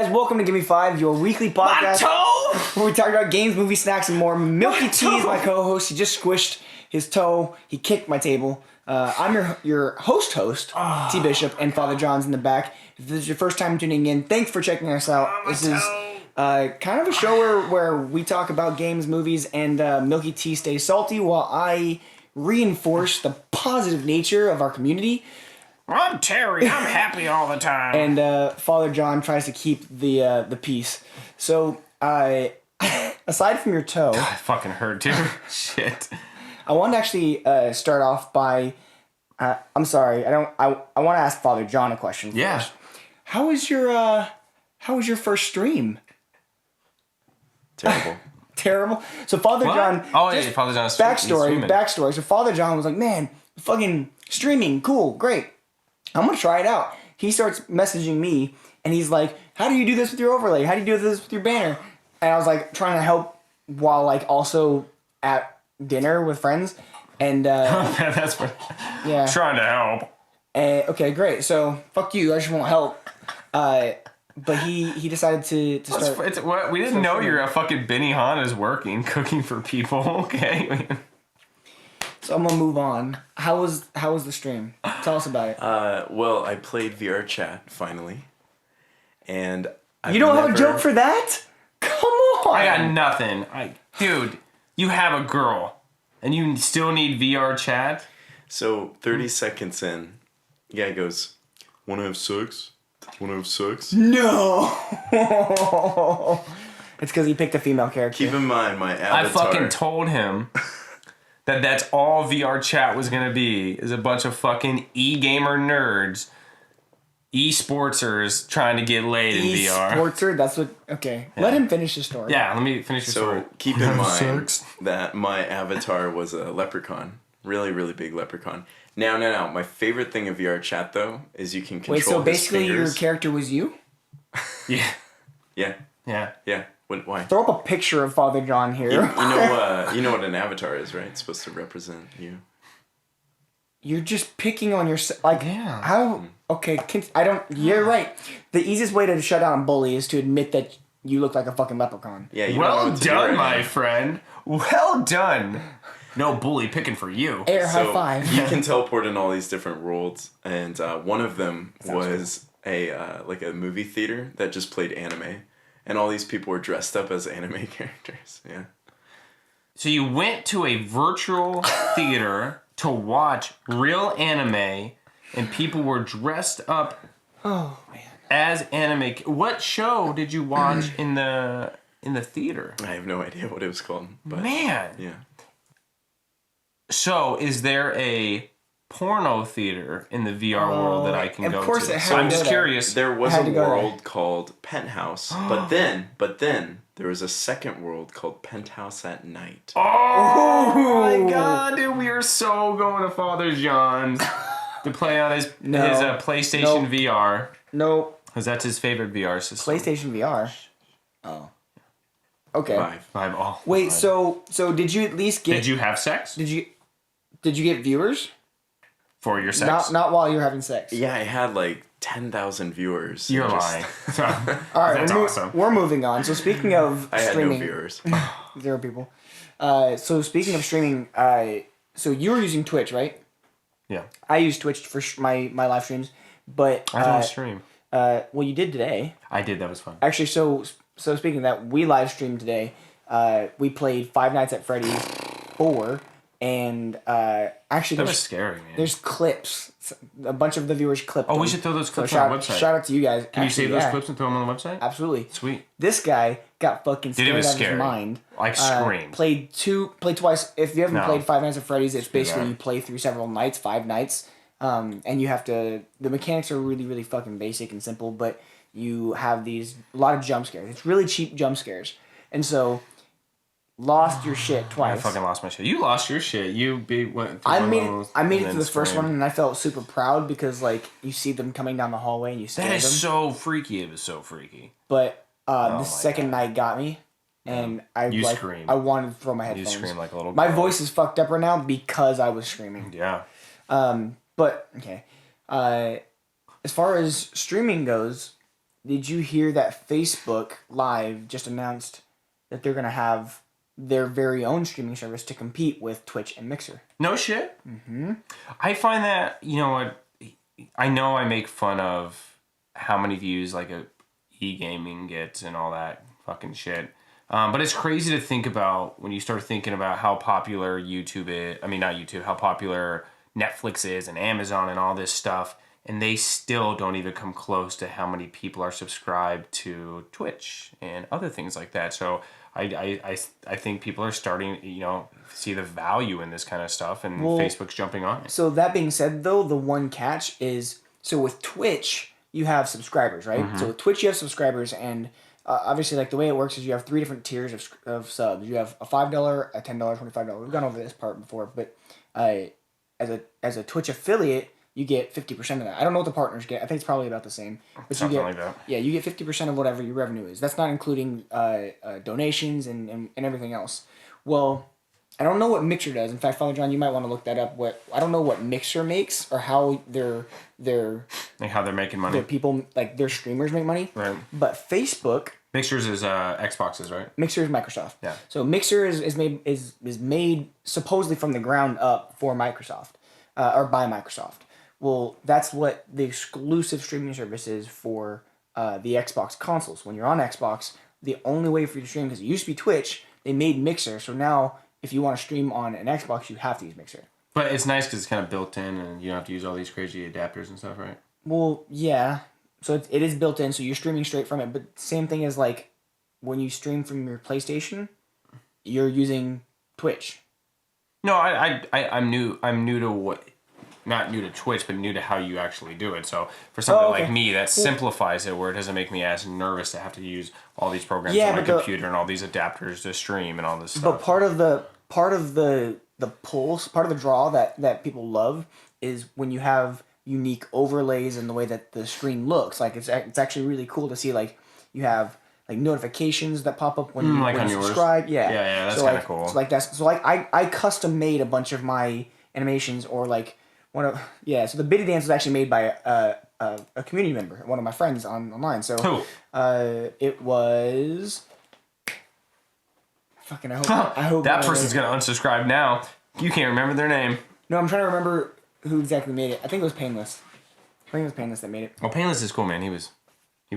guys, welcome to Give Me Five, your weekly podcast where we talk about games, movies, snacks, and more. Milky T is my co-host. He just squished his toe. He kicked my table. I'm your host, T Bishop, and Father John's in the back. If this is your first time tuning in, thanks for checking us out. This is kind of a show where we talk about games, movies, and Milky T stays salty while I reinforce the positive nature of our community. I'm Terry. I'm happy all the time. And Father John tries to keep the peace. So, aside from your toe, God, I fucking hurt, dude. Shit. I want to actually start off by. I'm sorry. I want to ask Father John a question first. Yeah. How was your first stream? Terrible. Terrible. So Father John. Oh yeah, Father John's backstory. So Father John was like, "Man, fucking streaming, cool, great. I'm gonna try it out." He starts messaging me, and he's like, "How do you do this with your overlay? How do you do this with your banner?" And I was like, trying to help while like also at dinner with friends, and that's what. Yeah, trying to help. Okay, great. So fuck you. I just won't help. But he decided to start. We didn't know you're a fucking Benihana's working, cooking for people. Okay. So I'm gonna move on. How was the stream? Tell us about it. Well, I played VR chat finally, and you don't have a joke for that? Come on! I got nothing. Dude, you have a girl, and you still need VR chat. So 30 seconds in, guy goes, "Wanna have sex? Wanna have sex?" No. It's because he picked a female character. Keep in mind, my avatar. I fucking told him. That's all VR chat was gonna be, is a bunch of fucking e-gamer nerds, e-sportsers trying to get laid in VR. E-sportser? That's what... Okay. Yeah. Let him finish his story. Yeah, let me finish the story. So, keep in mind that my avatar was a leprechaun. Really, really big leprechaun. Now. My favorite thing of VR chat, though, is you can control his fingers. Wait, so basically your character was you? Yeah. Yeah. Why? Throw up a picture of Father John here. You know what an avatar is, right? It's supposed to represent you. You're just picking on yourself. Like, yeah. How? Okay, you're right. The easiest way to shut down a bully is to admit that you look like a fucking leprechaun. Yeah. Well done, my friend. Well done. No bully picking for you. High five. You can teleport in all these different worlds, and one of them was a movie theater that just played anime. And all these people were dressed up as anime characters. Yeah. So you went to a virtual theater to watch real anime, and people were dressed up as anime. What show did you watch in the theater? I have no idea what it was called. But Man. Yeah. So is there a porno theater in the VR world that I can go to? Of course it has. So I'm just curious. There was a world called Penthouse, but then there was a second world called Penthouse at Night. Oh my god, dude, we are so going to Father John's to play on his PlayStation VR. Nope. Because that's his favorite VR system. PlayStation VR. Oh. Okay. Five. Oh. Wait, so did you at least get... Did you have sex? Did you get viewers? For your sex? Not while you're having sex. Yeah, I had like 10,000 viewers. You're lying. All right, that's awesome. We're moving on. So speaking of streaming... I had no viewers. 0 people. So speaking of streaming, so you were using Twitch, right? Yeah. I use Twitch for my live streams, but... I don't stream. Well, you did today. I did. That was fun. Actually, so speaking of that, we live streamed today. We played Five Nights at Freddy's 4, and actually... That was scary, man. There's clips. A bunch of the viewers clipped them. We should throw those clips on our website. Shout out to you guys. Can you save those clips and throw them on the website? Absolutely. Sweet. This guy got fucking scared out of his mind. Like screamed. Played twice. If you haven't played Five Nights at Freddy's, it's basically you play through several nights, 5 nights. And you have to... The mechanics are really, really fucking basic and simple, but you have a lot of jump scares. It's really cheap jump scares. And so... Lost your shit twice. I fucking lost my shit. You lost your shit. Went through I made it to the first one, and I felt super proud because like you see them coming down the hallway and you scare them. That is so freaky. It was so freaky. But the second night got me, and I screamed. I wanted to throw my headphones. You screamed like a little girl. My voice is fucked up right now because I was screaming. Yeah. But okay. As far as streaming goes, did you hear that Facebook Live just announced that they're gonna have their very own streaming service to compete with Twitch and Mixer? No shit. Mm-hmm. I find that, you know what, I know I make fun of how many views like a e-gaming gets and all that fucking shit. But it's crazy to think about when you start thinking about how popular YouTube is. I mean, not YouTube, how popular Netflix is and Amazon and all this stuff. And they still don't even come close to how many people are subscribed to Twitch and other things like that. So I think people are starting, you know, see the value in this kind of stuff, and Facebook's jumping on it. So that being said, though, the one catch is, so with Twitch, you have subscribers, right? So with Twitch, you have subscribers, and obviously, like, the way it works is you have 3 different tiers of subs. You have a $5, a $10, $25. We've gone over this part before, but as a Twitch affiliate, you get 50% of that. I don't know what the partners get. I think it's probably about the same. But Something you get, like that. Yeah, you get 50% of whatever your revenue is. That's not including donations and everything else. Well, I don't know what Mixer does. In fact, Father John, you might want to look that up. I don't know what Mixer makes or how their Like how they're making money. their people, like their streamers, make money. Right. But Facebook, Mixers is Xboxes, right? Mixer is Microsoft. Yeah. So Mixer is made supposedly from the ground up for Microsoft, or by Microsoft. Well, that's what the exclusive streaming service is for the Xbox consoles. When you're on Xbox, the only way for you to stream, because it used to be Twitch, they made Mixer. So now, if you want to stream on an Xbox, you have to use Mixer. But it's nice because it's kind of built in, and you don't have to use all these crazy adapters and stuff, right? Well, yeah. So it is built in, so you're streaming straight from it. But same thing as like when you stream from your PlayStation, you're using Twitch. No, I'm new. I'm new to what, not new to Twitch, but new to how you actually do it. So for something like me, that simplifies it, where it doesn't make me as nervous to have to use all these programs on my computer and all these adapters to stream and all this stuff. But part of the pulse, part of the draw that people love is when you have unique overlays in the way that the screen looks. Like it's actually really cool to see, like you have like notifications that pop up when you subscribe. Yeah, that's kind of cool. So I custom made a bunch of my animations, or like so the Bitty Dance was actually made by a community member, one of my friends online. So who? It was fucking I hope that person's gonna unsubscribe now. You can't remember their name. No, I'm trying to remember who exactly made it. I think it was Painless. I think it was Painless that made it. Well, Painless is cool, man. He was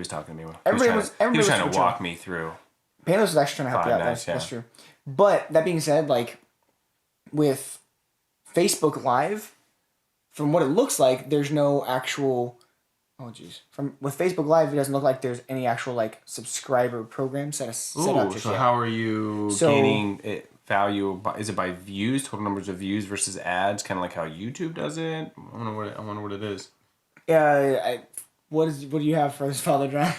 talking to me. Everybody he was trying was to walk me through. Painless was actually trying to help you out. That's true. But that being said, like with Facebook Live, from what it looks like, there's no actual. Oh jeez. With Facebook Live, it doesn't look like there's any actual like subscriber program set up. So how are you gaining it? Value? Is it by views, total numbers of views versus ads, kind of like how YouTube does it? I wonder what it is. What do you have for this, Father John?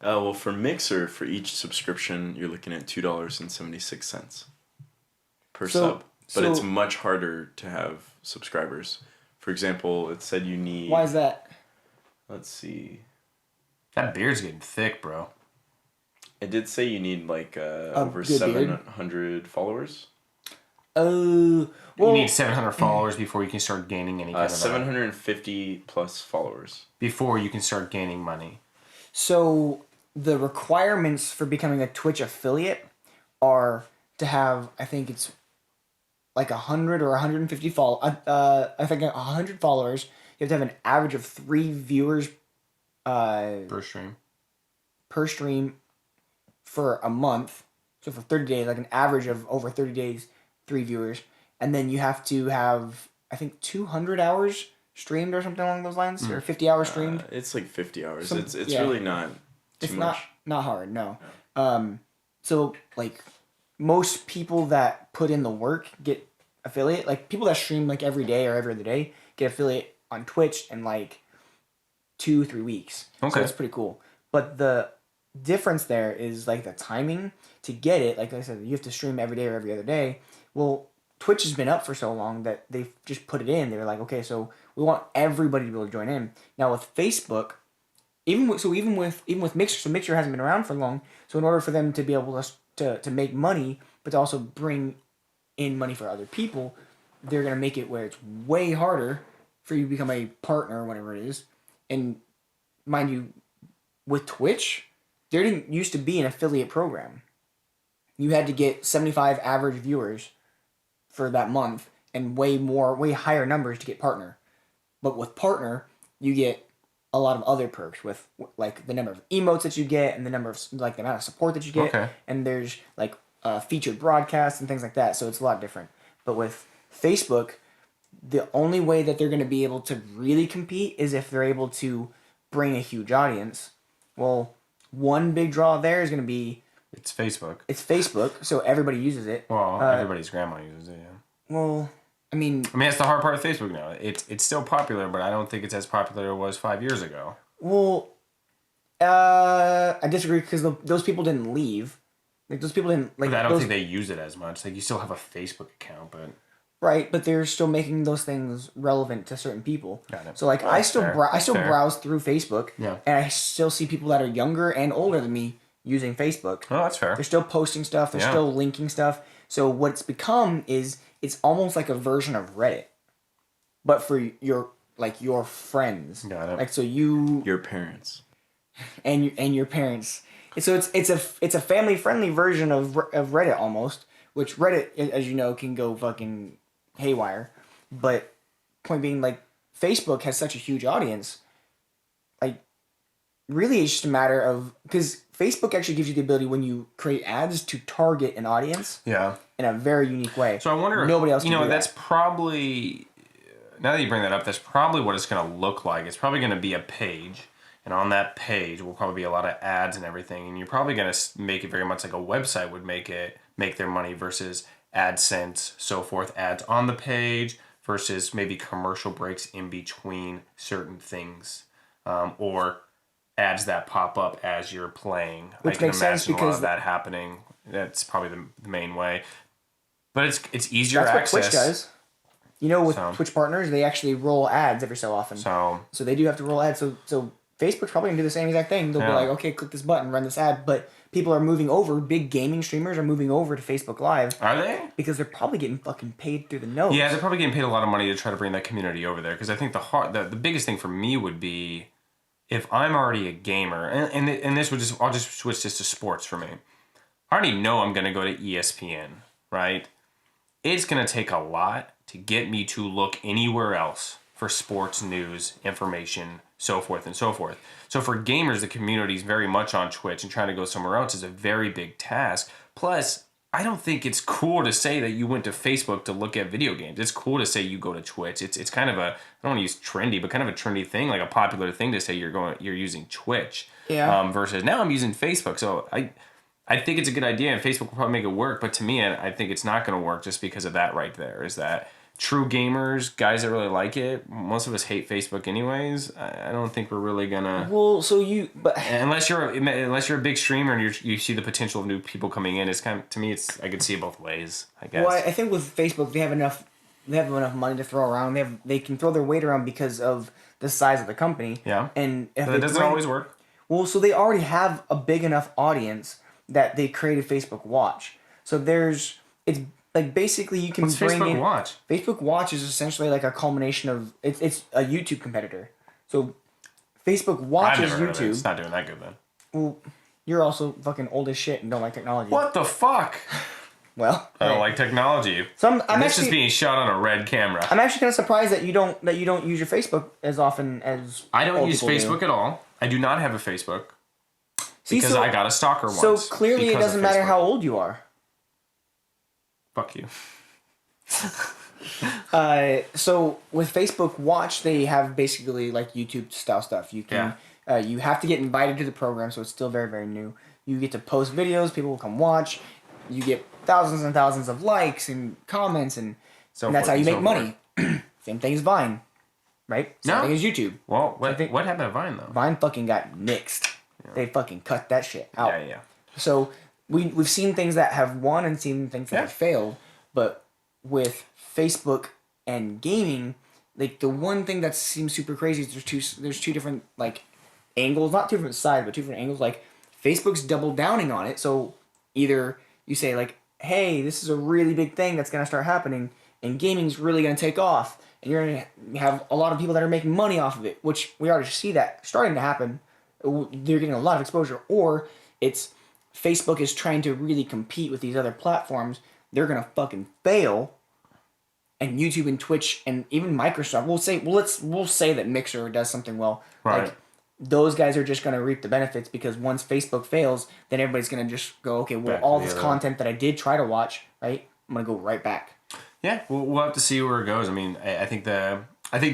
Well, for Mixer, for each subscription, you're looking at $2.76 per sub. But it's much harder to have subscribers. For example, it said you need. Why is that? Let's see. That beard's getting thick, bro. It did say you need like over 700 followers. Well, you need 700 followers before you can start gaining any kind of 750 plus followers before you can start gaining money. So the requirements for becoming a Twitch affiliate are to have, I think it's like 100 or 150 I think 100 followers. You have to have an average of 3 viewers per stream for a month. So for 30 days, like an average of over 30 days, 3 viewers. And then you have to have, I think, 200 hours streamed or something along those lines, or 50 hours streamed. It's like 50 hours. It's really not too much. Not hard, no. So like most people that put in the work get affiliate. Like people that stream like every day or every other day get affiliate on Twitch in like 2-3 weeks. Okay. So that's pretty cool. But the difference there is like the timing to get it. Like I said, you have to stream every day or every other day. Well, Twitch has been up for so long that they've just put it in. They were like, okay, so we want everybody to be able to join in. Now with Facebook, even with Mixer, so Mixer hasn't been around for long. So in order for them to be able to make money, but to also bring in money for other people, they're gonna make it where it's way harder for you to become a partner or whatever it is. And mind you, with Twitch, there didn't used to be an affiliate program. You had to get 75 average viewers for that month and way higher numbers to get partner. But with partner, you get a lot of other perks with like the number of emotes that you get and the number of like the amount of support that you get. Okay. And there's like featured broadcasts and things like that. So it's a lot different. But with Facebook, the only way that they're going to be able to really compete is if they're able to bring a huge audience. Well, one big draw there is going to be It's Facebook. it's Facebook, so everybody uses it. Well, everybody's grandma uses it, yeah. Well, I mean, that's the hard part of Facebook now. It's still popular, but I don't think it's as popular as it was 5 years ago. well, I disagree because those people didn't leave. Like those people didn't like. But I don't those, think they use it as much. Like you still have a Facebook account, but right, but they're still making those things relevant to certain people. Got it. So like, I still fair. browse through Facebook, Yeah. and I still see people that are younger and older than me using Facebook. oh, that's fair. They're still posting stuff. They're Yeah. still linking stuff. So what it's become is it's almost like a version of Reddit, but for your friends. Got it. Like so you Your parents. and your parents. So it's a family friendly version of Reddit almost, which Reddit, as you know, can go fucking haywire. But point being, like, Facebook has such a huge audience. Like, really, it's just a matter of because Facebook actually gives you the ability when you create ads to target an audience Yeah. in a very unique way. So I wonder, nobody else can do that's that. probably, now that you bring that up, that's probably what it's going to look like. It's probably going to be a page. And on that page will probably be a lot of ads and everything. And you're probably going to make it very much like a website would make their money versus AdSense, so forth, ads on the page versus maybe commercial breaks in between certain things. Or ads that pop up as you're playing. Which I can makes sense imagine a lot because of that happening. That's probably the main way. But it's easier That's what access. Twitch does. You know, with So- Twitch partners, they actually roll ads every so often. So So they do have to roll ads. So Facebook's probably gonna do the same exact thing. They'll be Yeah. like, okay, click this button, run this ad. But people are moving over. Big gaming streamers are moving over to Facebook Live are they? because they're probably getting fucking paid through the nose. Yeah, they're probably getting paid a lot of money to try to bring that community over there. Because I think the biggest thing for me would be if I'm already a gamer, and this would I'll just switch this to sports for me. I already know I'm gonna go to ESPN, right? It's gonna take a lot to get me to look anywhere else for sports news, information, so forth and so forth. So for gamers, the community is very much on Twitch, and trying to go somewhere else is a very big task. Plus, I don't think it's cool to say that you went to Facebook to look at video games. It's cool to say you go to Twitch. It's kind of a, I don't want to use trendy, but kind of a trendy thing, like a popular thing to say you're using Twitch. Yeah. Versus now I'm using Facebook. So I think it's a good idea, and Facebook will probably make it work. But to me, I think it's not going to work just because of that right there. Is that true gamers, guys that really like it? Most of us hate Facebook anyways. I don't think we're really gonna. Well, but Unless you're a big streamer and you see the potential of new people coming in, it's kind of, to me, I could see it both ways. I guess. well, I think with Facebook they have enough money to throw around. They can throw their weight around because of the size of the company. Yeah. And if But they it doesn't always work. Well, so they already have a big enough audience that they created Facebook Watch. So it's like basically you can What's bring Facebook in Watch? Facebook Watch is essentially like a culmination of it's a YouTube competitor. So Facebook Watch I've is never heard of it. YouTube. It's not doing that good then. Well, you're also fucking old as shit and don't like technology. What the fuck? Well, I don't like technology. So And this is being shot on a red camera. I'm actually kind of surprised that you don't use your Facebook as often as I don't old use people do. Facebook at all. I do not have a Facebook See, because so, I got a stalker once. So clearly it because doesn't of matter Facebook. how old you are. Fuck you. So with Facebook Watch, they have basically like YouTube style stuff. You can you have to get invited to the program, so it's still very, very new. You get to post videos, people will come watch. You get thousands and thousands of likes and comments, and that's how you make money. Same thing as Vine, right? Same thing as YouTube. Well, what happened to Vine though? Vine fucking got nixed. Yeah. They fucking cut that shit out. Yeah. So we've seen things that have won and seen things that have failed, but with Facebook and gaming, like the one thing that seems super crazy is there's two different like angles, not two different sides, but two different angles. Like Facebook's double downing on it, so either you say like, hey, this is a really big thing that's gonna start happening, and gaming's really gonna take off, and you're gonna have a lot of people that are making money off of it, which we already see that starting to happen. they're getting a lot of exposure, or it's Facebook is trying to really compete with these other platforms. They're gonna fucking fail. And YouTube and Twitch and even Microsoft, we'll say that Mixer does something well. Right. Like those guys are just gonna reap the benefits because once Facebook fails, then everybody's gonna just go, okay, well, all this content that I did try to watch, right? I'm gonna go right back. Yeah, we'll have to see where it goes. I mean, I think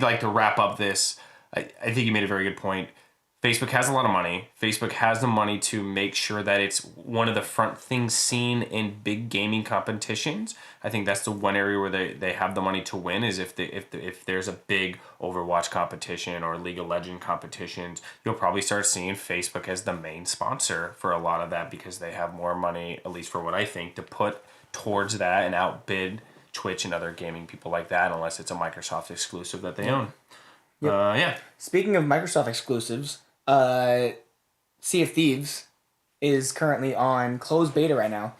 like to wrap up this, I think you made a very good point. Facebook has a lot of money. Facebook has the money to make sure that it's one of the front things seen in big gaming competitions. I think that's the one area where they have the money to win is if there's a big Overwatch competition or League of Legends competitions, you'll probably start seeing Facebook as the main sponsor for a lot of that because they have more money, at least for what I think, to put towards that and outbid Twitch and other gaming people like that, unless it's a Microsoft exclusive that they own. Yep. Yeah. Speaking of Microsoft exclusives, Sea of Thieves is currently on closed beta right now.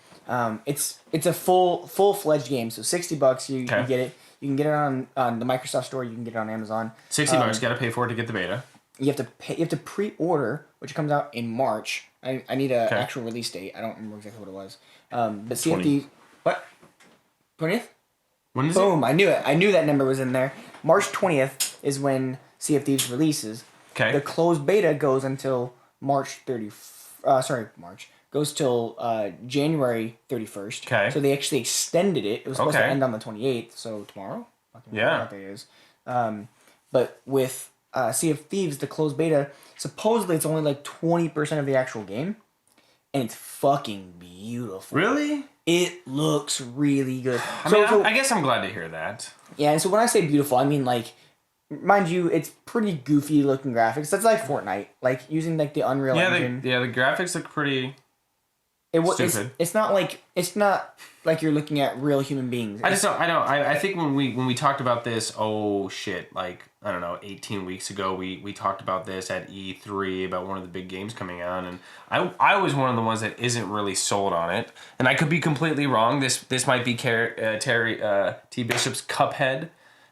It's a full-fledged game, so $60 you get it. You can get it on the Microsoft Store. You can get it on Amazon. $60, got to pay for it to get the beta. You have to pay. You have to pre-order, which comes out in March. I need an actual release date. I don't remember exactly what it was. But Sea of Thieves, what? 20th? When is Boom! I knew it. I knew that number was in there. March 20th is when Sea of Thieves releases. Okay. The closed beta goes until March goes till January 31st. Okay. So they actually extended it. It was supposed to end on the 28th. So tomorrow. Yeah. What day is. But with Sea of Thieves, the closed beta, supposedly it's only like 20% of the actual game, and it's fucking beautiful. Really? It looks really good. I guess I'm glad to hear that. Yeah, and so when I say beautiful, I mean like, mind you, it's pretty goofy looking graphics. That's like Fortnite, like using like the Unreal Engine. The graphics look pretty. Stupid. It's not like you're looking at real human beings. I think when we talked about this, like I don't know, 18 weeks ago, we talked about this at E3 about one of the big games coming out, and I was one of the ones that isn't really sold on it, and I could be completely wrong. This might be Terry T. Bishop's Cuphead,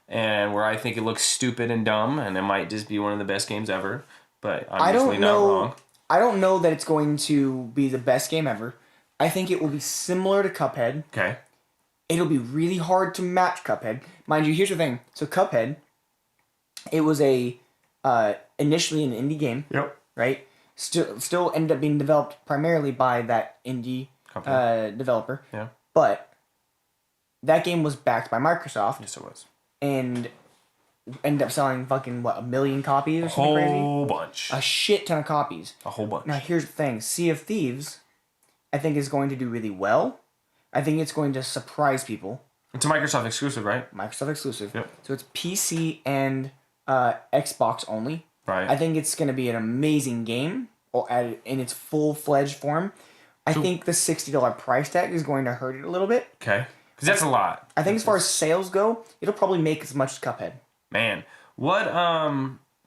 and where I think it looks stupid and dumb, and it might just be one of the best games ever, but I'm usually not wrong. I don't know that it's going to be the best game ever. I think it will be similar to Cuphead. Okay. It'll be really hard to match Cuphead. Mind you, here's the thing. So Cuphead, it was initially an indie game. Yep. Right? Still ended up being developed primarily by that indie developer. Yeah. But that game was backed by Microsoft. Yes, it was. And ended up selling fucking, 1 million copies or something crazy? A whole bunch. A shit ton of copies. A whole bunch. Now, here's the thing. Sea of Thieves, I think, is going to do really well. I think it's going to surprise people. It's a Microsoft exclusive, right? Microsoft exclusive. Yep. So it's PC and Xbox only. Right. I think it's going to be an amazing game in its full-fledged form. I think the $60 price tag is going to hurt it a little bit. Okay. Because that's a lot. I think as far as sales go, it'll probably make as much as Cuphead. Man, what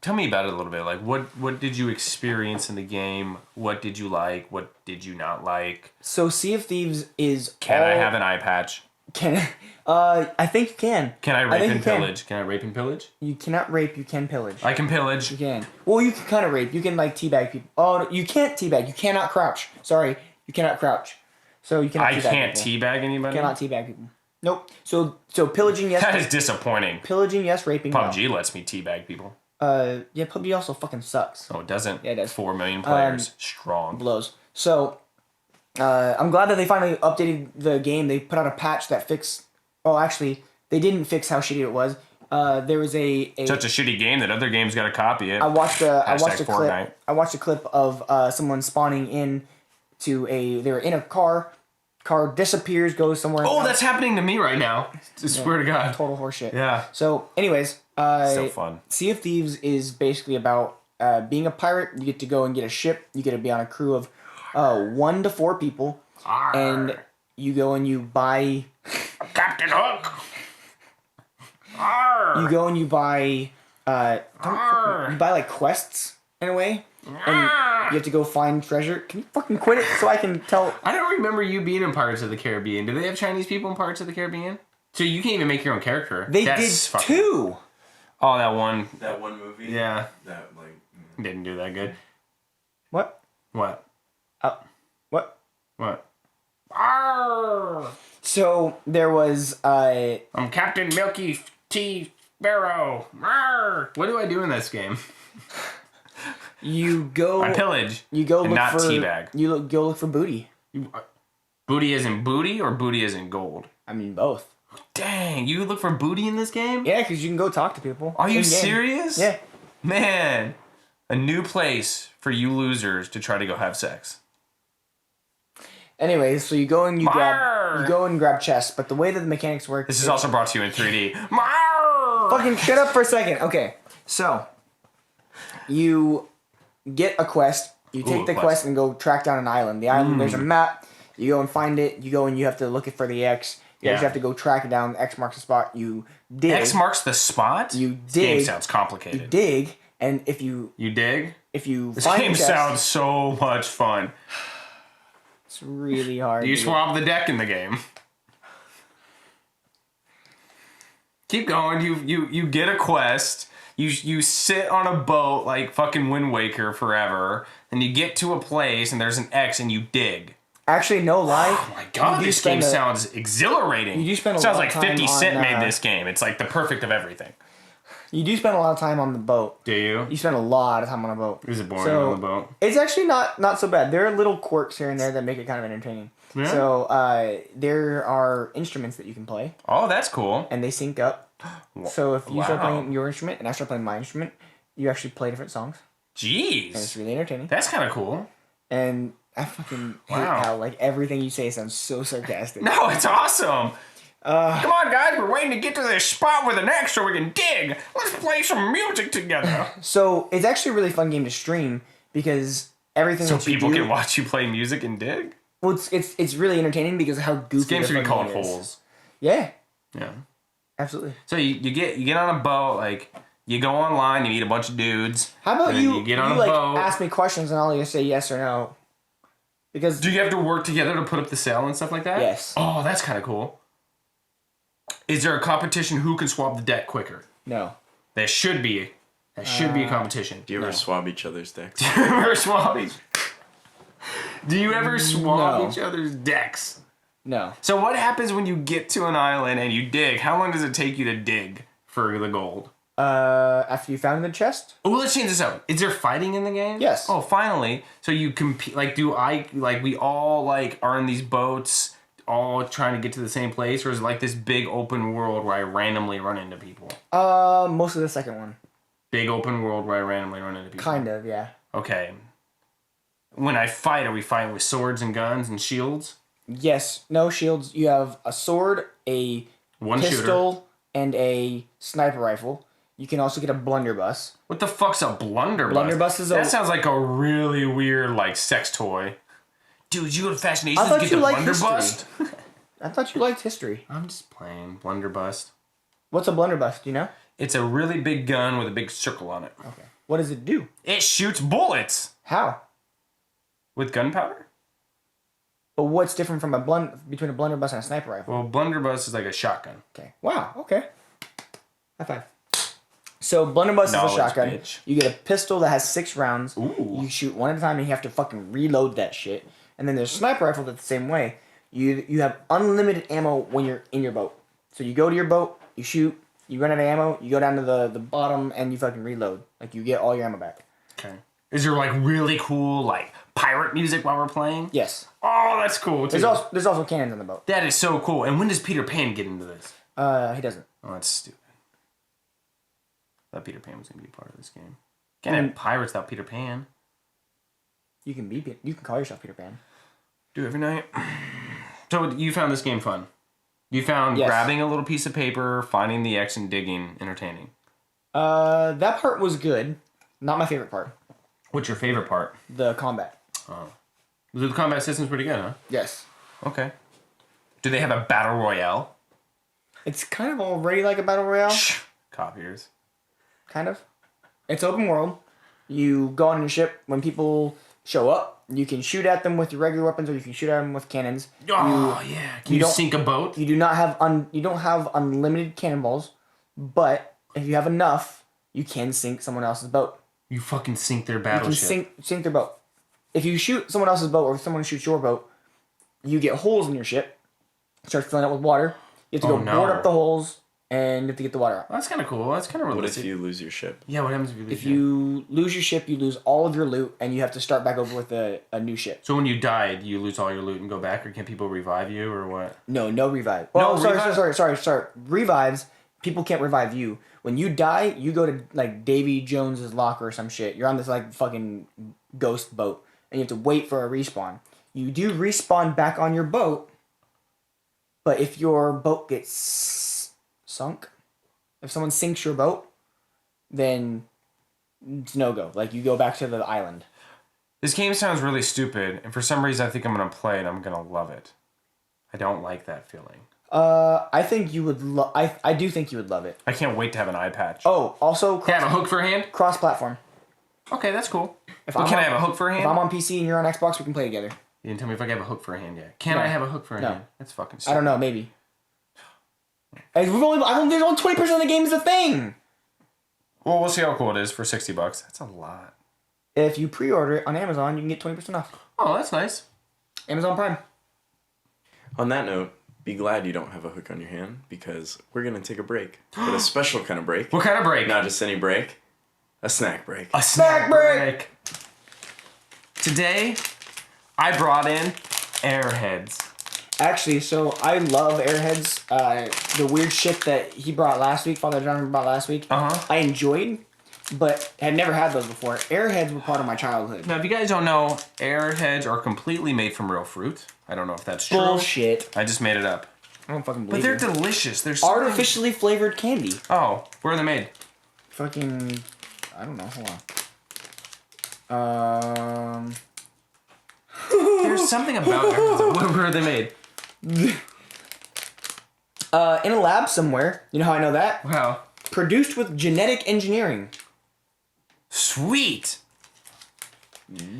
tell me about it a little bit. Like what did you experience in the game? What did you like? What did you not like? So Sea of Thieves is Can I have an eye patch? I think you can. Can I rape and pillage? Can I rape and pillage? You cannot rape, you can pillage. I can pillage. You can. Well, you can kind of rape. You can like teabag people. Oh, no, you can't teabag. You cannot crouch. Sorry, you cannot crouch. So you cannot teabag people. I can't teabag anybody? You cannot teabag people. Nope. So pillaging, yes. That is disappointing. Pillaging, yes. Raping, PUBG lets me teabag people. Yeah, PUBG also fucking sucks. Oh, it doesn't? Yeah, it does. 4 million players. Strong. Blows. So, I'm glad that they finally updated the game. They put out a patch that fixed... Oh, actually, they didn't fix how shitty it was. There was such a shitty game that other games got to copy it. I watched a clip of someone spawning in to they were in a car disappears, goes somewhere. Oh, that's happening to me right now. I swear to God. Total horseshit. Yeah. So, anyways, so fun. Sea of Thieves is basically about being a pirate. You get to go and get a ship. You get to be on a crew of 1 to 4 people, Arr. and you go and you buy. Captain Hook. Arr. You go and you buy. You buy like quests in a way, and you have to go find treasure. Can you fucking quit it so I can tell? I don't remember you being in Pirates of the Caribbean. Do they have Chinese people in Pirates of the Caribbean? So you can't even make your own character. They did 2. Oh, that one. That one movie. Yeah. That didn't do that good. What? What? What? What? Arr! So there was I'm Captain Milky T. Sparrow. Arr! What do I do in this game? you go. I pillage. You go and look not for teabag. Go look for booty. Booty isn't booty or booty isn't gold? I mean both. Dang, you look for booty in this game? Yeah, because you can go talk to people. Are you in-game. serious? Yeah. Man, a new place for you losers to try to go have sex. Anyways, so you go and grab chests, but the way that the mechanics work. This is also brought to you in 3D. Marr! Fucking shut up for a second. Okay, so you get a quest. You take the quest and go track down an island. The island, there's a map. You go and find it. You go and you have to look for the X. You actually have to go track it down. X marks the spot. You dig. X marks the spot? You This dig. game sounds complicated. You dig, and if you dig? this This find game a chest, sounds so much fun. it's really hard. Do you swab the deck in the game? Keep going. You get a quest. You sit on a boat like fucking Wind Waker forever. Then you get to a place and there's an X and you dig. Actually, no lie. Oh my god, this game sounds exhilarating. You do spend a sounds lot like of time 50 Cent on, made this game. It's like the perfect of everything. You do spend a lot of time on the boat. Do you? You spend a lot of time on a boat. Is it boring on the boat? It's actually not so bad. There are little quirks here and there that make it kind of entertaining. Yeah. So there are instruments that you can play, Oh, that's cool. and they sync up. So if you start Wow. playing your instrument and I start playing my instrument, you actually play different songs, and it's Jeez. really entertaining. That's kind of cool. And I fucking hate Wow. how like everything you say sounds so sarcastic. No, it's awesome. Come on, guys. We're waiting to get to this spot with an X so we can dig. Let's play some music together. So it's actually a really fun game to stream because everything So that you people do, can watch you play music and dig? well, it's really entertaining because of how goofy This game the should be fucking called game is. Holes. Yeah, Yeah. absolutely. So you get on a boat, like, you go online, you meet a bunch of dudes. How about and then you? You get on a like boat. ask me questions and I'll just say yes or no. Because Do you have to work together to put up the sail and stuff like that? Yes. Oh, that's kind of cool. Is there a competition who can swab the deck quicker? no, There should be. There should be a competition. Do you ever swab each other's decks? Do you ever swab No. each other's decks? no. So what happens when you get to an island and you dig? How long does it take you to dig for the gold? After you found the chest, Oh, let's change this up. Is there fighting in the game? Yes. Oh, finally. So you compete. Like, we all like are in these boats, all trying to get to the same place, or is it like this big open world where I randomly run into people? most of the second one, Big open world where I randomly run into people. kind of, yeah. Okay. When I fight, are we fighting with swords and guns and shields? Yes, no shields. You have a sword, a One pistol, shooter. and a sniper rifle. You can also get a blunderbuss. What the fuck's a blunderbuss? Blunderbuss is that sounds like a really weird like sex toy. Dude, you go to Fashion Nation I thought to get you the liked blunderbuss? I thought you liked history. I'm just playing blunderbuss. What's a blunderbuss? Do you know? It's a really big gun with a big circle on it. Okay. What does it do? It shoots bullets How? with gunpowder. But what's different from between a blunderbuss and a sniper rifle? Well, blunderbuss is like a shotgun. Okay. Wow. Okay. High five. So blunderbuss is a Knowledge, shotgun. bitch. You get a pistol that has 6 rounds. Ooh. You shoot one at a time, and you have to fucking reload that shit. And then there's a sniper rifle that's the same way. You have unlimited ammo when you're in your boat. So you go to your boat, you shoot, you run out of ammo, you go down to the bottom, and you fucking reload. Like you get all your ammo back. Okay. Is there like really cool like pirate music while we're playing? Yes. Oh, that's cool too. There's also cannons on the boat. That is so cool. And when does Peter Pan get into this? He doesn't. Oh, that's stupid. I thought Peter Pan was gonna be part of this game. Can't have pirates without Peter Pan. You can call yourself Peter Pan. Do every night. So you found this game fun. You found Yes. grabbing a little piece of paper, finding the X, and digging entertaining. That part was good. Not my favorite part. What's your favorite part? The combat. The combat system's pretty good, huh? Yes. Okay. Do they have a battle royale? It's kind of already like a battle royale. Copiers. Kind of. It's open world. You go on your ship. When people show up, you can shoot at them with your regular weapons, or you can shoot at them with cannons. Oh yeah. Can you don't- sink a boat? You do not have you don't have unlimited cannonballs, but if you have enough, you can sink someone else's boat. You fucking sink their You can battleship. sink their boat. if you shoot someone else's boat or someone shoots your boat, you get holes in your ship. Start filling up with water. You have to board up the holes, and you have to get the water out. That's kind of cool. That's kind of realistic. What if you lose your ship? Yeah, what happens if you lose If you lose your ship, you lose all of your loot, and you have to start back over with a new ship. So when you died, you lose all your loot and go back, or can people revive you, or what? No revive. Sorry. Revives. People can't revive you. When you die, you go to like Davy Jones's locker or some shit. You're on this like fucking ghost boat, and you have to wait for a respawn. You do respawn back on your boat, but if your boat gets sunk, if someone sinks your boat, then it's no go. Like you go back to the island. This game sounds really stupid, and for some reason I think I'm gonna play it. I'm gonna love it. I don't like that feeling. I think you would. I do think you would love it. I can't wait to have an eye patch. Oh, also, Can I have a hook for a hand? cross-platform. Okay, that's cool. If But I'm can I on- have a hook for a If hand? I'm on PC and you're on Xbox, we can play together. You didn't tell me if I can have a hook for a hand yet. Can No. I have a hook for a No. hand? That's fucking I stupid. don't know, maybe. Hey, there's only 20% of the game is a thing. Well, we'll see how cool it is for $60. That's a lot. If you pre-order it on Amazon, you can get 20% off. Oh, that's nice. Amazon Prime. On that note, be glad you don't have a hook on your hand because we're going to take a break. But a special kind of break. What kind of break? Not just any break. A snack break. A Snack break! Today, I brought in Airheads. Actually, so I love Airheads. The weird shit that he brought last week, Father John brought last week, I enjoyed, but had never had those before. Airheads were part of my childhood. Now, if you guys don't know, Airheads are completely made from real fruit. I don't know if that's true. Bullshit. I just made it up. I don't fucking But believe they're it. delicious. They're something... Artificially flavored candy. Oh, where are they made? Fucking, I don't know, hold on. There's something about Airheads. Where are they made? In a lab somewhere. You know how I know that? Wow. Produced with genetic engineering. Sweet.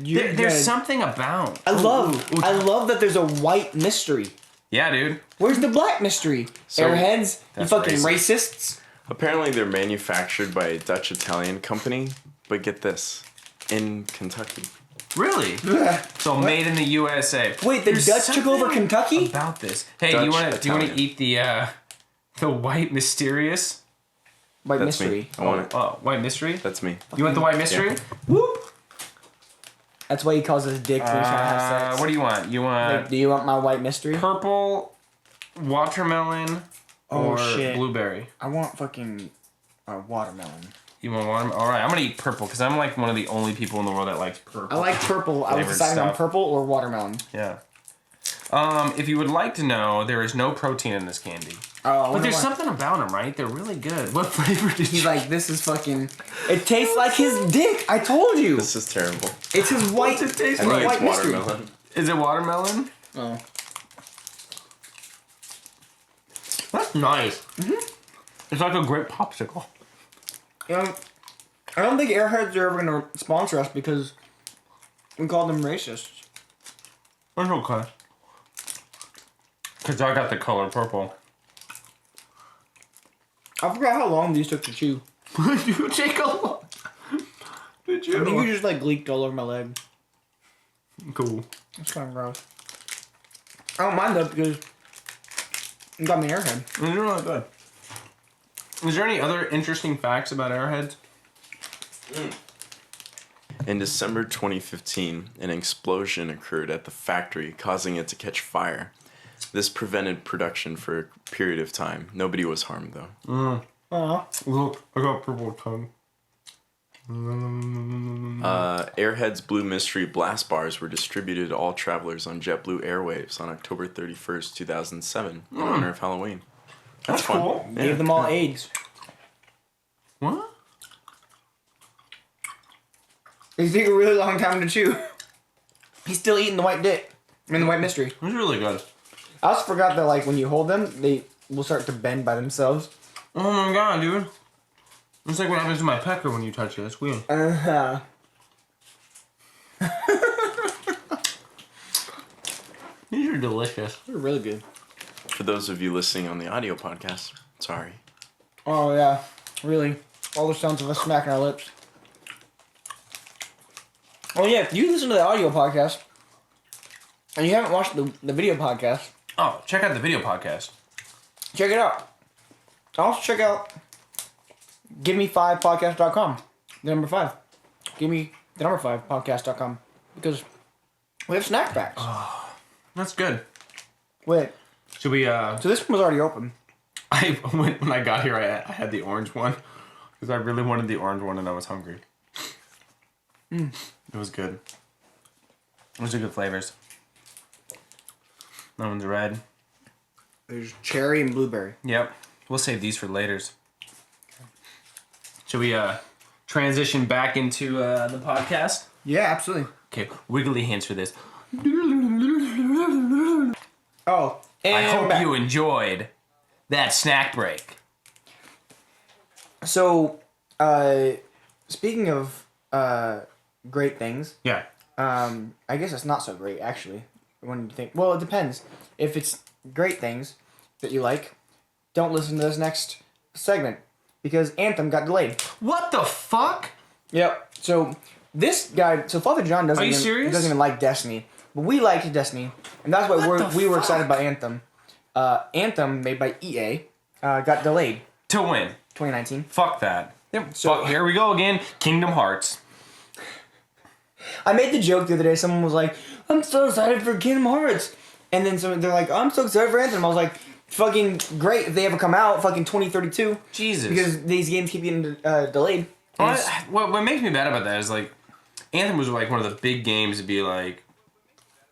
You're There's good. something about... I love that there's a white mystery. Yeah, dude. Where's the black mystery? So, Airheads? You that's fucking racist. racists? Apparently they're manufactured by a Dutch-Italian company. But get this. In Kentucky. Really? So made in the USA. Wait, the There's Dutch took over something Kentucky? About this. Hey, Dutch do you want to Italian. eat the white mysterious? White That's mystery. me. I want it. Oh, white mystery? That's me. You want the white mystery? Yeah. Whoop. That's why he calls us dicks when he's trying to have sex. What do you want? You want Like, do you want my white mystery? purple, watermelon, or shit. blueberry? I want fucking watermelon. You want watermelon? All right, I'm gonna eat purple because I'm like one of the only people in the world that likes purple. I like purple. I was Flavored deciding on stuff. purple or watermelon. Yeah. If you would like to know, there is no protein in this candy. Oh, But there's something about them, right? They're really good. What flavor did He's you like, this is fucking. It tastes like his dick. I told you. This is terrible. It's his white. What's it taste I like? think white it's mystery. watermelon. Is it watermelon? Oh. That's nice. It's like a great popsicle. You know, I don't think Airheads are ever gonna sponsor us because we call them racists. That's okay. Because I got the color purple. I forgot how long these took to chew. Did you take a look? Did I think you just like leaked all over my leg. Cool. It's kind of gross. I don't mind though because it got me an Airhead. It's really good. Is there any other interesting facts about Airheads? In December 2015, an explosion occurred at the factory, causing it to catch fire. This prevented production for a period of time. Nobody was harmed, though. Look, I got purple tongue. Airheads Blue Mystery Blast Bars were distributed to all travelers on JetBlue Airwaves on October 31st, 2007, in honor of Halloween. That's fun. cool. Yeah. Gave them all AIDS. What? These take a really long time to chew. He's still eating the white dick. I mean the white mystery. It's really good. I also forgot that like when you hold them, they will start to bend by themselves. Oh my god, dude. It's like what happens to my pecker when you touch it. It's weird. These are delicious. They're really good. For those of you listening on the audio podcast, sorry. Oh yeah, really. All the sounds of us smacking our lips. Oh yeah, if you listen to the audio podcast and you haven't watched the video podcast, Oh, check out the video podcast. check it out. Also check out GiveMe5podcast.com. The number 5. Give me the number 5 podcast.com because we have snack packs. That's good. Wait, Should we? so this one was already open. When I got here, I had the orange one because I really wanted the orange one and I was hungry. It was good. Those are good flavors. That one's red. There's cherry and blueberry. Yep. We'll save these for laters. Should we transition back into the podcast? Yeah, absolutely. Okay, wiggly hands for this. Oh, and I hope back. you enjoyed that snack break. So, speaking of great things, Yeah. I guess it's not so great actually. When you think, well, it depends. If it's great things that you like, don't listen to this next segment because Anthem got delayed. What the fuck? Yep. So this guy, so Father John doesn't. Are you even, serious? Doesn't even like Destiny, but we liked Destiny, and that's why we were excited about Anthem. Anthem, made by EA, got delayed. To win. 2019. Fuck that. Yep. So- Fuck, here we go again. Kingdom Hearts. I made the joke the other day. Someone was like, "I'm so excited for Kingdom Hearts," and then they're like, "I'm so excited for Anthem." I was like, "Fucking great if they ever come out, fucking 2032." Jesus. Because these games keep getting delayed. And it's- What makes me mad about that is like, Anthem was like one of the big games to be like,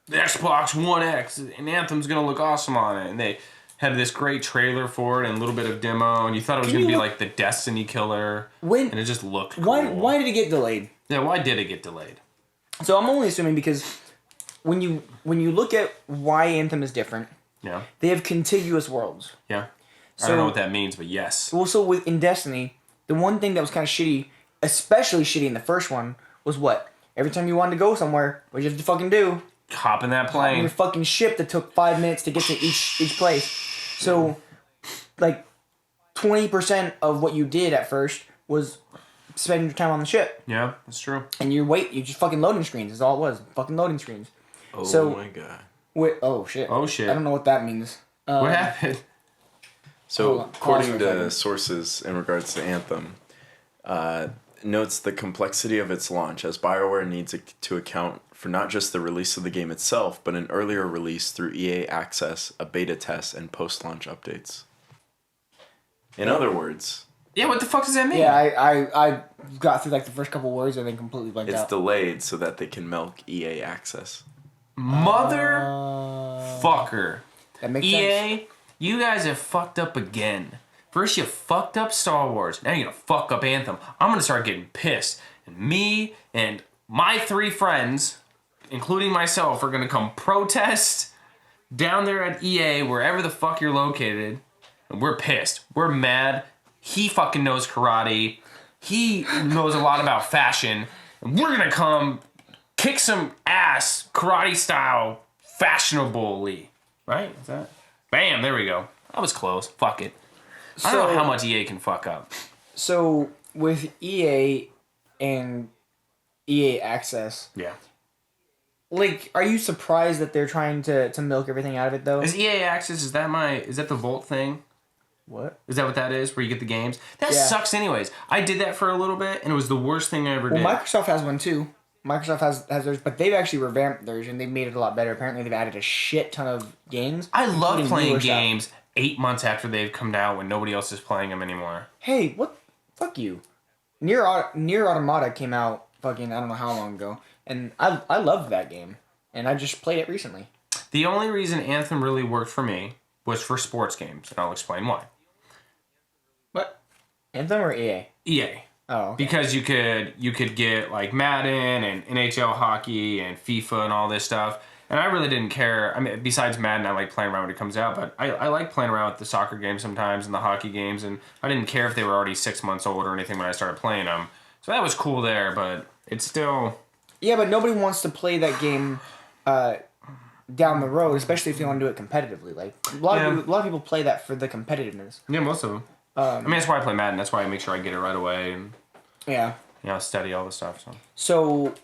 the Xbox One X and Anthem's gonna look awesome on it, and they had this great trailer for it and a little bit of demo, and you thought it was Can gonna you be look- like the Destiny killer, When and it just looked cool. why did it get delayed? Yeah, why did it get delayed? So I'm only assuming because when you look at why Anthem is different, Yeah, they have contiguous worlds. yeah. I So- don't know what that means, but yes. Also, in Destiny, the one thing that was kind of shitty, especially shitty in the first one, was what? Every time you wanted to go somewhere, what you have to fucking do? Hop in that On your plane. fucking ship that took 5 minutes to get to each place. So, like, 20% of what you did at first was spending your time on the ship. Yeah, that's true. And you just fucking loading screens is all it was. Fucking loading screens. Oh So- my god. Wait, oh shit. Oh, shit. I don't know what that means. What happened? Hold So, on, pause according for a to second. sources in regards to Anthem, notes the complexity of its launch as BioWare needs to account for not just the release of the game itself, but an earlier release through EA Access, a beta test, and post-launch updates. In other words, Yeah, what the fuck does that mean? Yeah, I got through like the first couple words and then completely blanked it's out. delayed so that they can milk EA Access. Motherfucker. That makes sense. EA, you guys have fucked up again. First you fucked up Star Wars, now you're gonna fuck up Anthem. I'm gonna start getting pissed. And me and my 3 friends, including myself, are gonna come protest down there at EA, wherever the fuck you're located. And we're pissed. We're mad. He fucking knows karate. He knows a lot about fashion. And we're gonna come kick some ass, karate style, fashionably. Right? Is that? Bam, there we go. That was close. Fuck it. I don't know how much EA can fuck up. So with EA and EA Access, Yeah. like, are you surprised that they're trying to milk everything out of it though? Is EA Access, is that the Volt thing? What? Is that what that is? Where you get the games? That Yeah. sucks anyways. I did that for a little bit and it was the worst thing I ever Well, did. Microsoft has one too. Microsoft has theirs, but they've actually revamped theirs and they've made it a lot better. Apparently, they've added a shit ton of games. I love including playing newer stuff. games 8 months after they've come out when nobody else is playing them anymore. Hey, what? Fuck you. Near Automata came out fucking I don't know how long ago, and I loved that game, and I just played it recently. The only reason Anthem really worked for me was for sports games, and I'll explain why. What? Anthem or EA? EA. Oh, okay. Because you could get like Madden and NHL hockey and FIFA and all this stuff. And I really didn't care. I mean, besides Madden, I like playing around when it comes out, but I like playing around with the soccer games sometimes and the hockey games, and I didn't care if they were already 6 months old or anything when I started playing them. So that was cool there, but it's still... Yeah, but nobody wants to play that game down the road, especially if they want to do it competitively. Like a lot of people play that for the competitiveness. Yeah, most of them. I mean, that's why I play Madden. That's why I make sure I get it right away and Yeah. study all the stuff. So So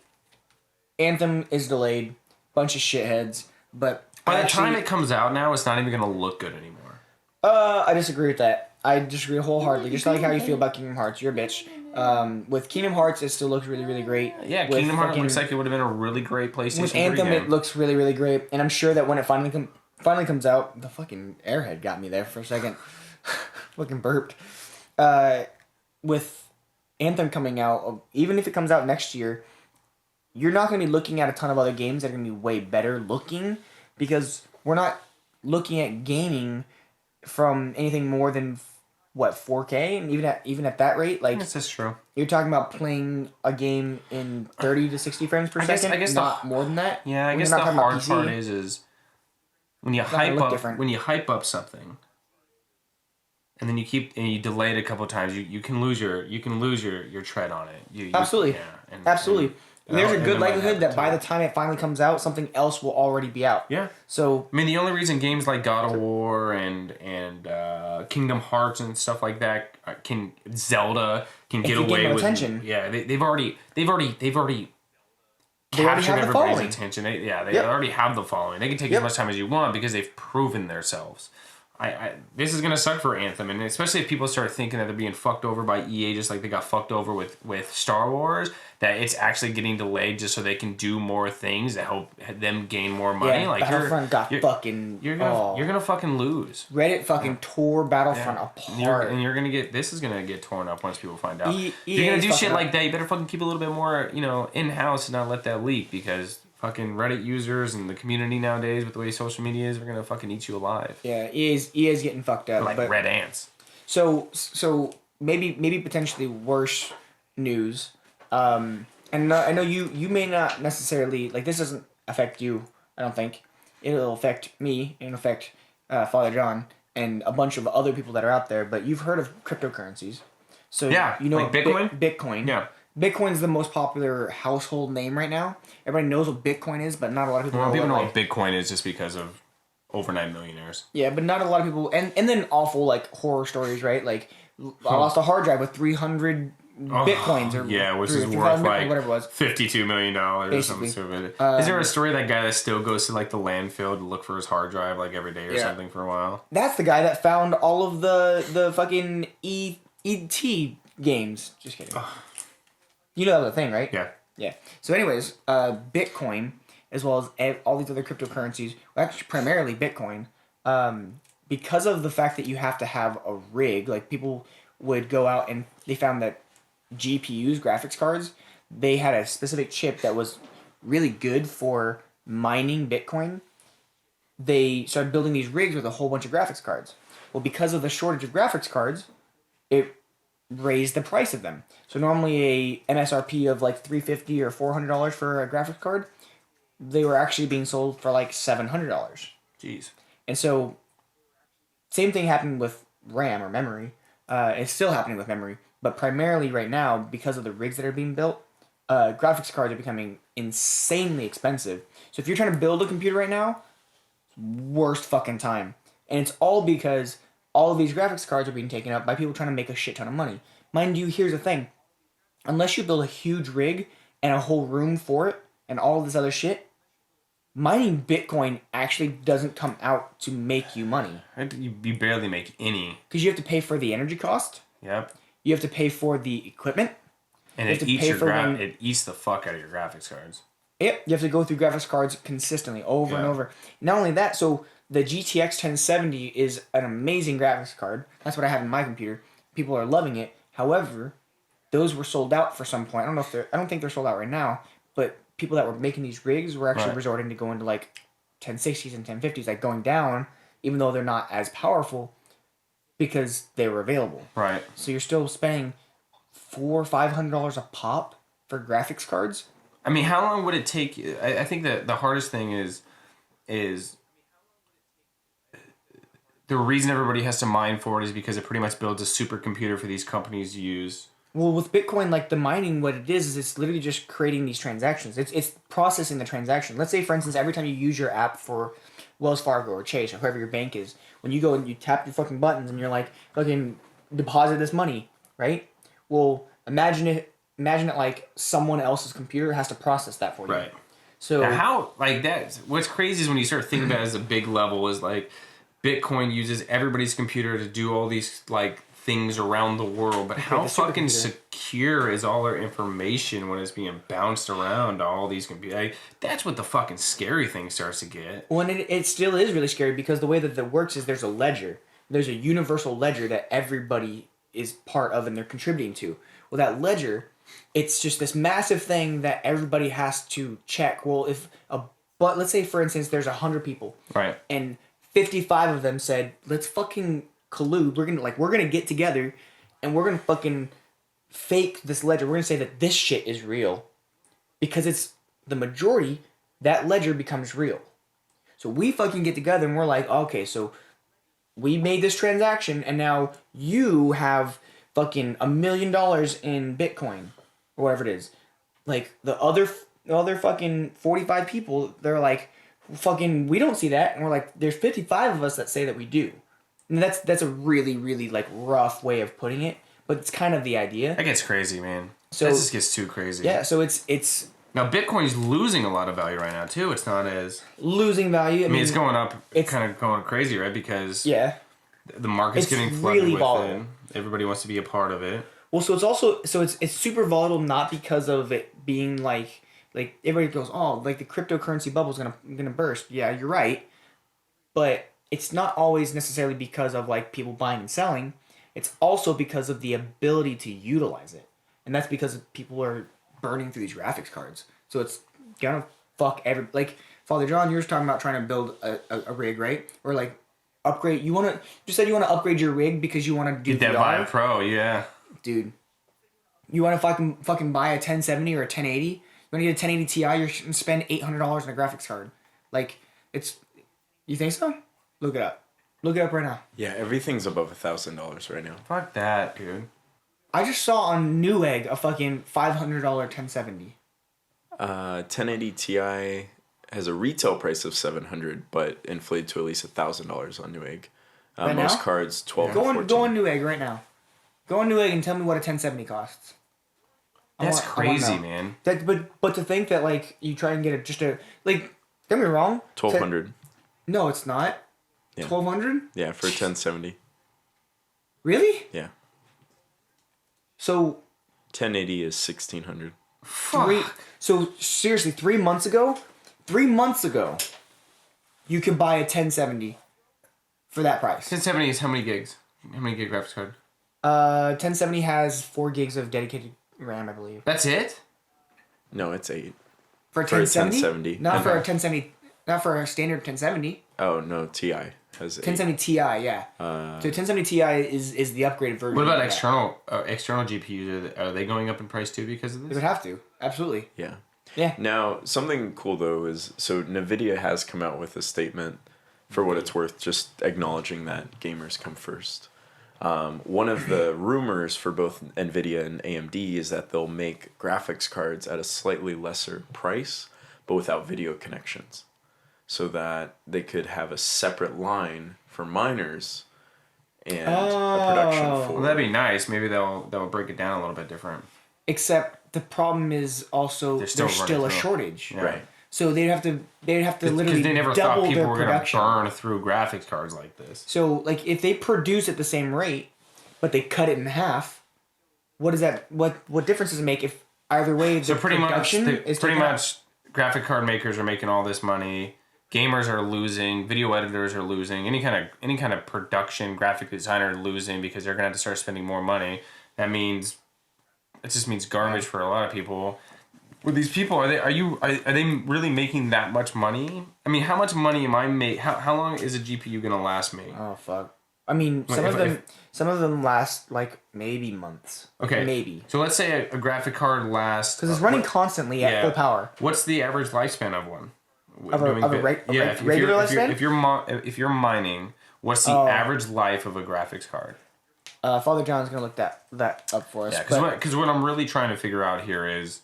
Anthem is delayed. Bunch of shitheads. But by the time it comes out now, it's not even gonna look good anymore. I disagree with that. I disagree wholeheartedly. Just like how you feel about Kingdom Hearts. You're a bitch. With Kingdom Hearts, it still looks really, really great. Yeah, with Kingdom Hearts looks like it would have been a really great PlayStation 3 with Anthem, game. it looks really, really great. And I'm sure that when it finally comes out, the fucking airhead got me there for a second. Fucking burped. With Anthem coming out, even if it comes out next year, you're not going to be looking at a ton of other games that are going to be way better looking because we're not looking at gaming from anything more than 4K, and even at that rate, like Yes, that's true. you're talking about playing a game in 30 to 60 frames per second. I guess not more than that. Yeah, I guess the hard part is when you hype up something, and then you delay it a couple of times, you can lose your tread on it. Absolutely. Absolutely. And there's a good likelihood that by the time it finally comes out, something else will already be out. Yeah. So I mean, the only reason games like God of War and Kingdom Hearts and stuff like that Zelda can get away with attention. Yeah, they've already captured everybody's attention. They already have the following. They can take as much time as you want because they've proven themselves. This is gonna suck for Anthem, and especially if people start thinking that they're being fucked over by EA, just like they got fucked over with Star Wars. That it's actually getting delayed just so they can do more things to help them gain more money. Yeah, like Battlefront got fucking. You're gonna fucking lose. Reddit fucking tore Battlefront apart, This is gonna get torn up once people find out. If you're gonna do shit like that, you better fucking keep a little bit more, in house and not let that leak because fucking Reddit users and the community nowadays with the way social media is, we're gonna fucking eat you alive. Yeah, EA's getting fucked up. Like red ants. So maybe potentially worse news. And I know you may not necessarily like this doesn't affect you. I don't think it'll affect me. It'll affect Father John and a bunch of other people that are out there. But you've heard of cryptocurrencies, so yeah, like Bitcoin. Bitcoin. Yeah. Bitcoin's the most popular household name right now. Everybody knows what Bitcoin is, but not a lot of people know. People know what Bitcoin is just because of overnight millionaires. Yeah, but not a lot of people. And then awful like horror stories, right? Like I lost a hard drive with 300 Bitcoins, or which is worth like whatever it was. $52 million or something stupid. Is there a story of that guy that still goes to like the landfill to look for his hard drive like every day or something for a while? That's the guy that found all of the fucking ET games. Just kidding. You know that was a thing, right? Yeah. Yeah. So anyways, Bitcoin, as well as all these other cryptocurrencies, well, actually primarily Bitcoin, because of the fact that you have to have a rig, like people would go out and they found that GPUs, graphics cards, they had a specific chip that was really good for mining Bitcoin. They started building these rigs with a whole bunch of graphics cards. Well, because of the shortage of graphics cards, it raised the price of them. So normally a MSRP of like $350 or $400 for a graphics card, they were actually being sold for like $700. Jeez. And so, same thing happened with RAM or memory. It's still happening with memory, but primarily right now, because of the rigs that are being built, graphics cards are becoming insanely expensive. So if you're trying to build a computer right now, worst fucking time. And it's all because all of these graphics cards are being taken up by people trying to make a shit ton of money. Mind you, here's the thing. Unless you build a huge rig and a whole room for it and all of this other shit, mining Bitcoin actually doesn't come out to make you money. You barely make any. Because you have to pay for the energy cost. Yep. You have to pay for the equipment. And it eats the fuck out of your graphics cards. Yep. You have to go through graphics cards consistently over and over. Not only that, so the GTX 1070 is an amazing graphics card. That's what I have in my computer. People are loving it. However, those were sold out for some point. I don't think they're sold out right now, but people that were making these rigs were actually resorting to going to like 1060s and 1050s, like going down, even though they're not as powerful because they were available. Right. So you're still spending $400 or $500 a pop for graphics cards. I mean, how long would it take? I think that the hardest thing is the reason everybody has to mine for it is because it pretty much builds a supercomputer for these companies to use. Well, with Bitcoin, like the mining, what it is it's literally just creating these transactions. It's processing the transaction. Let's say, for instance, every time you use your app for Wells Fargo or Chase or whoever your bank is, when you go and you tap your fucking buttons and you're like, fucking deposit this money, right? Well, imagine it like someone else's computer has to process that for you. Right. So now how like that? What's crazy is when you start thinking about it as a big level is like Bitcoin uses everybody's computer to do all these like things around the world, but how fucking secure is all our information when it's being bounced around to all these computers? Like, that's what the fucking scary thing starts to get. Well, and it still is really scary because the way that it works is there's a ledger. There's a universal ledger that everybody is part of and they're contributing to. Well, that ledger, it's just this massive thing that everybody has to check. Well, but let's say for instance there's 100 people, Right? And 55 of them said, "Let's fucking collude. We're gonna get together, and we're gonna fucking fake this ledger. We're gonna say that this shit is real, because it's the majority. That ledger becomes real. So we fucking get together and we're like, okay, so we made this transaction, and now you have fucking $1 million in Bitcoin or whatever it is. Like the other fucking 45 people, they're like, fucking, we don't see that, and we're like, there's 55 of us that say that we do." And that's a really, really like rough way of putting it, but it's kind of the idea. That gets crazy, man. So that just gets too crazy. Yeah, so it's now Bitcoin's losing a lot of value right now too. It's not as losing value. I mean, it's going up. It's kind of going crazy, right? Because the market's getting flooded really with volatile. it. Everybody wants to be a part of it. Well, so it's also it's super volatile, not because of it being like everybody goes, oh, like the cryptocurrency bubble's gonna burst. Yeah, you're right, but it's not always necessarily because of like people buying and selling. It's also because of the ability to utilize it, and that's because people are burning through these graphics cards. So it's gonna fuck like Father John, you were talking about trying to build a rig, right? Or like upgrade. You said you want to upgrade your rig because you want to do Get that Vive Pro, yeah. Dude, you want to fucking buy a 1070 or a 1080? You want to get a 1080 Ti? You're going to spend $800 on a graphics card. Like, it's... You think so? Look it up. Look it up right now. Yeah, everything's above $1,000 right now. Fuck that, dude. I just saw on Newegg a fucking $500 1070. 1080 Ti has a retail price of $700, but inflated to at least $1,000 on Newegg. Right Most now? cards, 12 Go to on 14. Newegg right now. Go on Newegg and tell me what a 1070 costs. That's I wanna crazy, know. man. But to think that like you try and get like, don't get me wrong. 1200. No, it's not. Yeah. 1200? Yeah, for 1070. Really? Yeah. So 1080 is 1600. So seriously, 3 months ago, you could buy a 1070 for that price. 1070 is how many gigs? How many gig graphics card? 1070 has 4 gigs of dedicated RAM, I believe. That's it? No, it's 8. For a 1070? Not for a 1070. Not for a standard 1070. Oh no, Ti has 1070 Ti, yeah. So 1070 Ti is the upgraded version. What about of that. external GPUs? Are they going up in price too because of They this? would have to. Absolutely. Yeah. Yeah. Now, something cool though is so NVIDIA has come out with a statement, for what it's worth, just acknowledging that gamers come first. One of the rumors for both NVIDIA and AMD is that they'll make graphics cards at a slightly lesser price, but without video connections, so that they could have a separate line for miners and a production for... Well, that'd be nice. Maybe they'll break it down a little bit different. Except the problem is also there's still a shortage. Yeah. Right. So they'd have to literally Because they never thought double people their were going to production. burn through graphics cards like this. So like if they produce at the same rate, but they cut it in half, what is that? What difference does it make if either way the production is pretty much graphic card makers are making all this money. Gamers are losing. Video editors are losing. Any kind of production graphic designer are losing because they're gonna have to start spending more money. It just means garbage for a lot of people. With these people, are they really making that much money? I mean, how much money am I make? How long is a GPU gonna last me? Oh fuck! I mean, some of them last like maybe months. Okay, maybe. So let's say a graphic card lasts Because it's running constantly at full power. What's the average lifespan of one? Regular lifespan? If you're mining, what's the average life of a graphics card? Father John's gonna look that up for us. Yeah, because what I'm really trying to figure out here is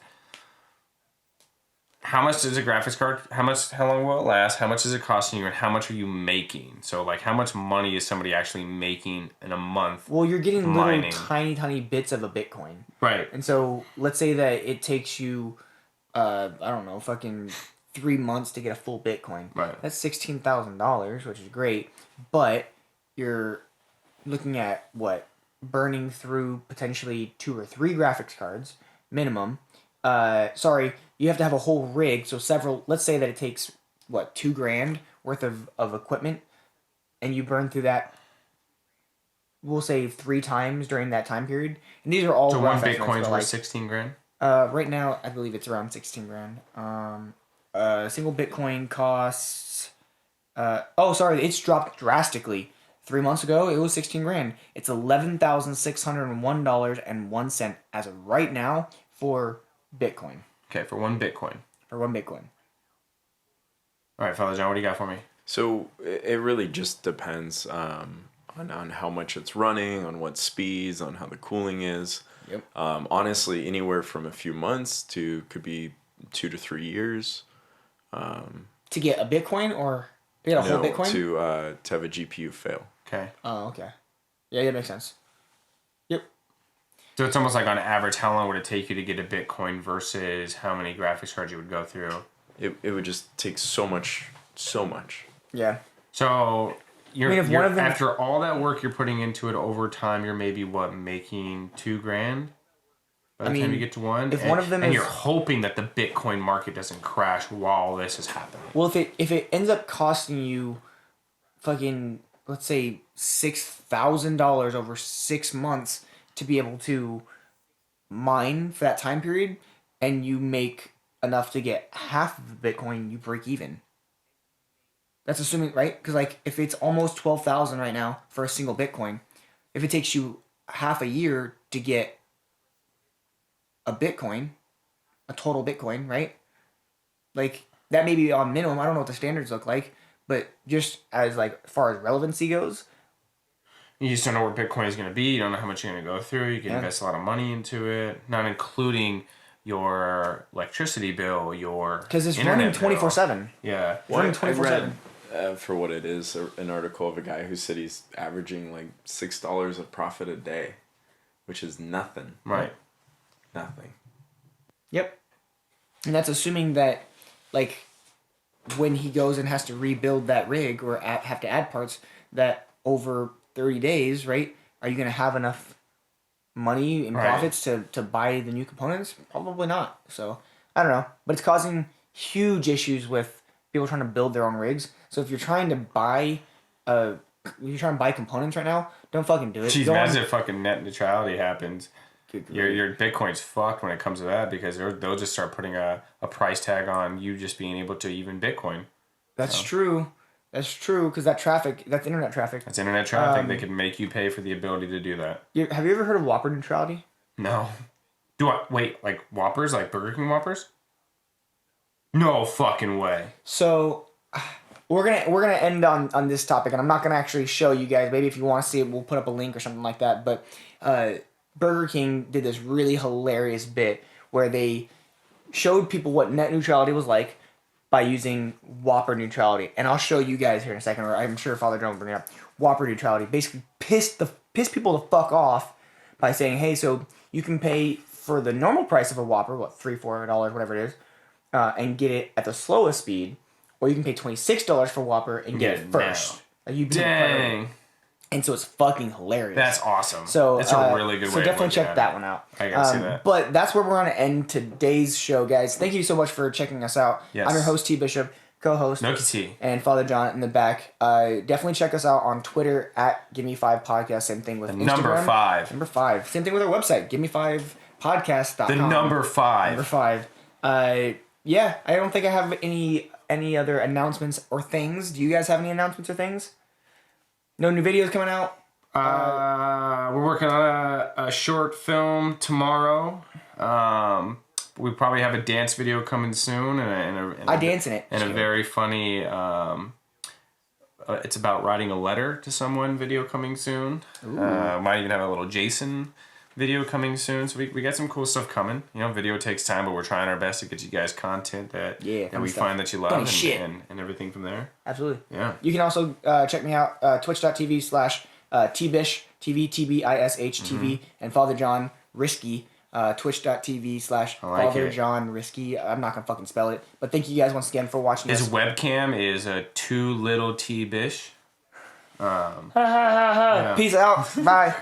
how much is a graphics card? How long will it last? How much is it costing you, and how much are you making? So like, how much money is somebody actually making in a month? Well, you're getting little tiny bits of a Bitcoin, right? And so let's say that it takes you, I don't know, fucking 3 months to get a full Bitcoin. Right. That's $16,000, which is great, but you're looking at what, burning through potentially 2 or 3 graphics cards minimum. You have to have a whole rig, so several. Let's say that it takes what, $2,000 worth of equipment, and you burn through that. We'll say 3 times during that time period, and these are all. So rough one estimates, Bitcoin's but, worth $16,000. Right now, I believe it's around $16,000. A single Bitcoin costs. It's dropped drastically. 3 months ago, it was $16,000. It's $11,601.01 as of right now for Bitcoin. Okay, for one Bitcoin. All right, Father John, what do you got for me? So it really just depends on how much it's running, on what speeds, on how the cooling is. Yep. Honestly, anywhere from a few months to could be 2 to 3 years. To get a Bitcoin or to get a whole Bitcoin? To have a GPU fail. Okay. Oh, okay. Yeah, that makes sense. Yep. So it's almost like on average, how long would it take you to get a Bitcoin versus how many graphics cards you would go through? It would just take so much. Yeah. So you're if one of them, after all that work you're putting into it over time, you're maybe making $2,000 by the time you get to one. If one of them you're hoping that the Bitcoin market doesn't crash while this is happening. Well, if it ends up costing you, fucking, let's say $6,000 over 6 months to be able to mine for that time period, and you make enough to get half of the Bitcoin, you break even. That's assuming, right? Because like if it's almost 12,000 right now for a single Bitcoin, if it takes you half a year to get a Bitcoin, a total Bitcoin, right? Like that may be on minimum. I don't know what the standards look like, but just as like far as relevancy goes, you just don't know where Bitcoin is going to be. You don't know how much you're going to go through. You can invest a lot of money into it, not including your electricity bill, because it's running 24/7. Yeah, running 24/7. For what it is, an article of a guy who said he's averaging like $6 of profit a day, which is nothing. Right. Nothing. Yep. And that's assuming that, like, when he goes and has to rebuild that rig or have to add parts, that over 30 days, right, are you going to have enough money and profits to buy the new components? Probably not. So, I don't know. But it's causing huge issues with people trying to build their own rigs. So if you're trying to buy components right now, don't fucking do it. Jeez, imagine if fucking net neutrality happens. Your Bitcoin's fucked when it comes to that, because they'll just start putting a price tag on you just being able to even Bitcoin. That's true. That's true, because that's internet traffic. That's internet traffic. They can make you pay for the ability to do that. Have you ever heard of Whopper neutrality? No. Like Whoppers? Like Burger King Whoppers? No fucking way. So we're gonna end on this topic, and I'm not gonna actually show you guys. Maybe if you want to see it, we'll put up a link or something like that. But Burger King did this really hilarious bit where they showed people what net neutrality was like by using Whopper neutrality, and I'll show you guys here in a second, or I'm sure Father John will bring it up. Whopper neutrality basically pissed people the fuck off by saying, hey, so you can pay for the normal price of a Whopper, what, $3-4, whatever it is, and get it at the slowest speed, or you can pay $26 for Whopper and get it first. Dang. And so it's fucking hilarious. That's awesome. So that's a really good way. So definitely check that one out. I gotta see that. But that's where we're gonna end today's show, guys. Thank you so much for checking us out. Yes. I'm your host T Bishop, co-host Noki T, and Father John in the back. Definitely check us out on Twitter at Gimme5 Podcast. Same thing with Instagram. Number 5. Number 5. Same thing with our website, Gimme5podcast.com. The number 5. Number 5. Yeah, I don't think I have any other announcements or things. Do you guys have any announcements or things? No new videos coming out? We're working on a short film tomorrow. We probably have a dance video coming soon, I dance in it. And a very funny. It's about writing a letter to someone. Video coming soon. Might even have a little Jason video coming soon. So we got some cool stuff coming. Video takes time, but we're trying our best to get you guys content that we find that you love and everything from there. Absolutely. Yeah. You can also check me out twitch.tv/tbish TV TBISH TV and Father John Risky Twitch.tv/Father John Risky. I'm not gonna fucking spell it, but thank you guys once again for watching. His webcam is a 2 little T bish. Peace out. Bye.